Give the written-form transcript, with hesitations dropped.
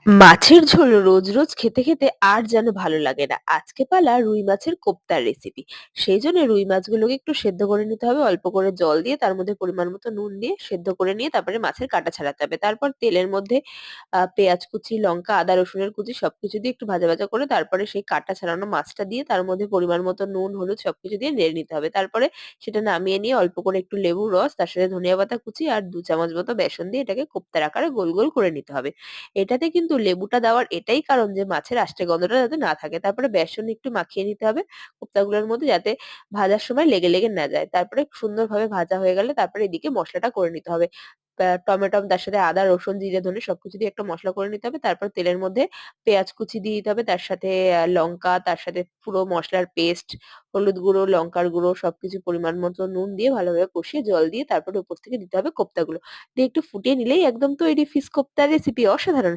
মাছের ঝোল রোজ রোজ খেতে খেতে আর যেন ভালো লাগে না। আজকে পালা রুই মাছের কোপ্তার রেসিপি। সেই জন্য রুই মাছগুলোকে একটু সেদ্ধ করে নিতে হবে অল্প করে জল দিয়ে, তার মধ্যে পরিমাণ মতো নুন দিয়ে সেদ্ধ করে নিয়ে তারপরে মাছের কাঁটা ছাড়াতে হবে। তারপর তেলের মধ্যে পেঁয়াজ কুচি, লঙ্কা, আদা, রসুনের কুচি সবকিছু দিয়ে একটু ভাজা ভাজা করে তারপরে সেই কাঁটা ছাড়ানো মাছটা দিয়ে তার মধ্যে পরিমাণ মতো নুন, হলুদ সবকিছু দিয়ে নেড়ে নিতে হবে। তারপরে সেটা নামিয়ে নিয়ে অল্প করে একটু লেবুর রস, তার সাথে ধনিয়া পাতা কুচি আর ২ চামচ মতো বেসন দিয়ে এটাকে কোপ্তার আকারে গোল গোল করে নিতে হবে। এটাতে কিন্তু লেবুটা দেওয়ার এটাই কারণ যে মাছের আষ্টে গন্ধটা যাতে না থাকে। তারপরে বেসন একটু মাখিয়ে নিতে হবে কোপ্তাগুলোর মধ্যে, যাতে ভাজার সময় লেগে লেগে না যায়। তারপরে সুন্দরভাবে ভাজা হয়ে গেলে তারপরে এদিকে মসলাটা করে নিতে হবে। টমেটো, তার সাথে আদা, রসুন, জিরে, ধনে সবকিছু দিয়ে একটা মসলা করে নিতে হবে। তারপর তেলের মধ্যে পেঁয়াজ কুচি দিয়ে দিতে হবে। তার সাথে লঙ্কা, তার সাথে পুরো মসলার পেস্ট, হলুদ গুঁড়ো, লঙ্কার গুঁড়ো সবকিছু পরিমাণ মতো নুন দিয়ে ভালোভাবে কষিয়ে জল দিয়ে তারপরে উপর থেকে দিতে হবে কোপ্তাগুলো। দিয়ে একটু ফুটিয়ে নিলেই একদম তৈরি ফিশ কোপ্তার রেসিপি। অসাধারণ